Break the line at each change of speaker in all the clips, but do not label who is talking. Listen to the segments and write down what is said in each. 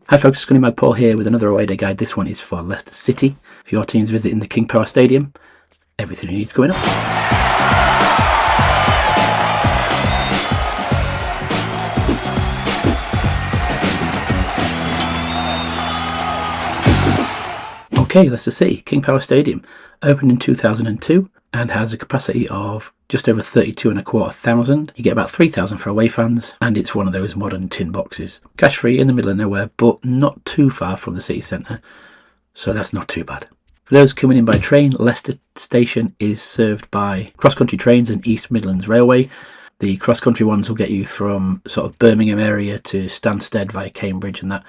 Hi folks, Scunny Mag Paul here with another away day guide. This one is for Leicester City. If your team's visiting the King Power Stadium, everything you need is going up. Okay, Leicester City, King Power Stadium, opened in 2002 and has a capacity of just over 32,250. You get about 3,000 for away fans, and it's one of those modern tin boxes. Cash free in the middle of nowhere, but not too far from the city centre, so that's not too bad. For those coming in by train, Leicester Station is served by cross-country trains and East Midlands Railway. The cross-country ones will get you from sort of Birmingham area to Stansted via Cambridge and that,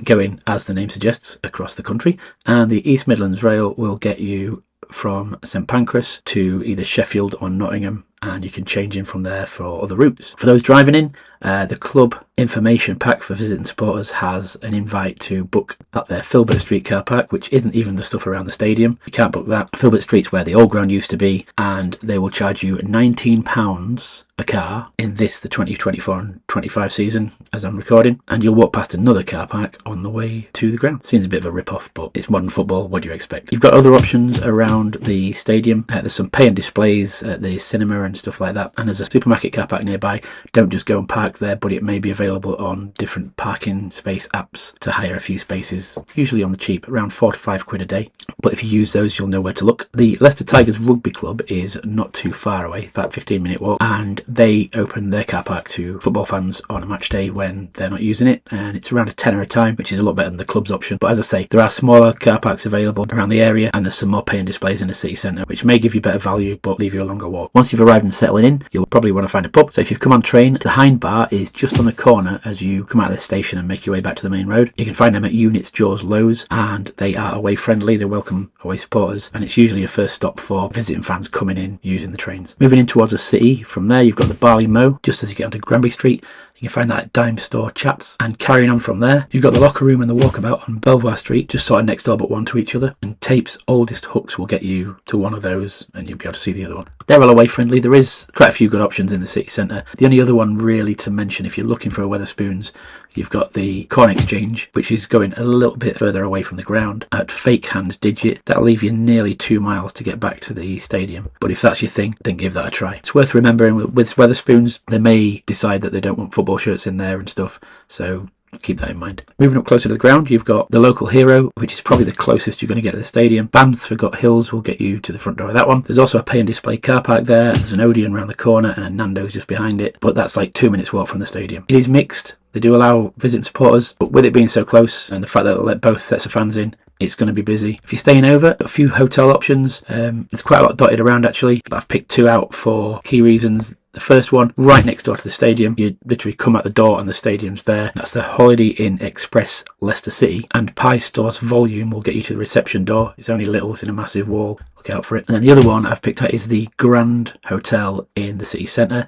going, as the name suggests, across the country. And the East Midlands Rail will get you from St Pancras to either Sheffield or Nottingham, and you can change in from there for other routes. For those driving in, the club information pack for visiting supporters has an invite to book at their Filbert Street car park, which isn't even the stuff around the stadium. You can't book that. Filbert Street's where the old ground used to be, and they will charge you £19 a car in the 2024 and 25 season as I'm recording, and you'll walk past another car park on the way to the ground. Seems a bit of a rip-off, but it's modern football. What do you expect? You've got other options around the stadium. There's some pay and displays at the cinema and stuff like that, and there's a supermarket car park nearby. Don't just go and park there, but it may be available on different parking space apps to hire a few spaces, usually on the cheap, around £4 to £5 a day. But if you use those, you'll know where to look. The Leicester Tigers Rugby Club is not too far away, about a 15-minute walk, and they open their car park to football fans on a match day when they're not using it, and it's around £10 a time, which is a lot better than the club's option. But as I say, there are smaller car parks available around the area, and there's some more pay and displays in the city centre, which may give you better value but leave you a longer walk. Once you've arrived and settling in, you'll probably want to find a pub. So if you've come on train, the Hind Bar is just on the corner as you come out of the station and make your way back to the main road. You can find them at Units Jaws Lows, and they are away friendly. They welcome away supporters, and it's usually a first stop for visiting fans coming in using the trains. Moving in towards the city, from there you've got the Barley Mow just as you get onto Granby Street. You can find that at Dime Store Chats, and carrying on from there, you've got the Locker Room and the Walkabout on Belvoir Street, just sort of next door but one to each other. And Tape's oldest hooks will get you to one of those, and you'll be able to see the other one. They're all away friendly. There is quite a few good options in the city centre. The only other one really to mention, if you're looking for a Wetherspoons, you've got the Corn Exchange, which is going a little bit further away from the ground at Fake Hand Digit. That'll leave you nearly 2 miles to get back to the stadium. But if that's your thing, then give that a try. It's worth remembering with Wetherspoons, they may decide that they don't want football shirts in there and stuff, so keep that in mind. Moving up closer to the ground, you've got the Local Hero, which is probably the closest you're going to get to the stadium. Bansford Hills will get you to the front door of that one. There's also a pay and display car park there. There's an Odeon around the corner and a Nando's just behind it, but that's like 2 minutes walk from the stadium. It is mixed. They do allow visiting supporters, but with it being so close and the fact that they'll let both sets of fans in, it's going to be busy. If you're staying over, a few hotel options. There's quite a lot dotted around actually, but I've picked two out for key reasons. The first one, right next door to the stadium. You literally come out the door and the stadium's there. That's the Holiday Inn Express Leicester City. And Pie Store's Volume will get you to the reception door. It's only little, it's in a massive wall. Look out for it. And then the other one I've picked out is the Grand Hotel in the city centre.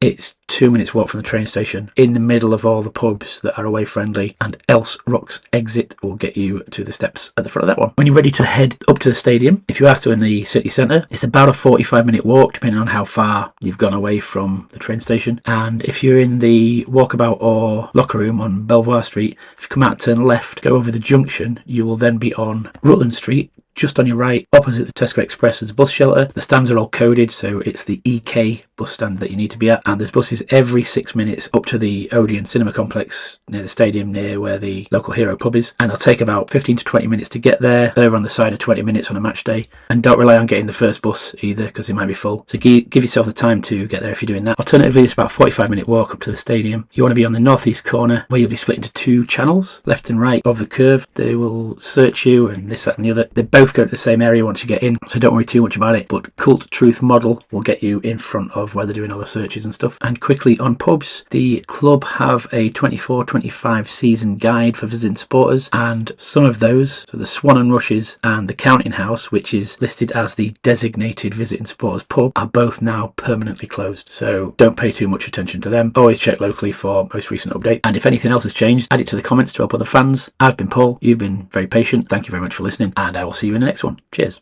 It's 2 minutes walk from the train station, in the middle of all the pubs that are away friendly, and Else Rocks Exit will get you to the steps at the front of that one. When you're ready to head up to the stadium, if you are still in the city centre, it's about a 45-minute walk depending on how far you've gone away from the train station. And if you're in the Walkabout or Locker Room on Belvoir Street, if you come out, turn left, go over the junction, you will then be on Rutland Street. Just on your right, opposite the Tesco Express, there's a bus shelter. The stands are all coded, so it's the EK bus stand that you need to be at. And there's buses every 6 minutes up to the Odeon Cinema Complex near the stadium, near where the Local Hero pub is. And they'll take about 15 to 20 minutes to get there. They're on the side of 20 minutes on a match day. And don't rely on getting the first bus either, because it might be full. So give yourself the time to get there if you're doing that. Alternatively, it's about a 45-minute walk up to the stadium. You want to be on the northeast corner, where you'll be split into two channels, left and right of the curve. They will search you and this, that and the other. They both go to the same area once you get in, so don't worry too much about it. But Cult Truth Model will get you in front of where they're doing all the searches and stuff. And quickly on pubs, the club have a 24-25 season guide for visiting supporters, and some of those, so the Swan and Rushes and the Counting House, which is listed as the designated visiting supporters pub, are both now permanently closed, so don't pay too much attention to them. Always check locally for most recent update, and if anything else has changed, add it to the comments to help other fans. I've been Paul, you've been very patient, thank you very much for listening, and I will see you in the next one. Cheers.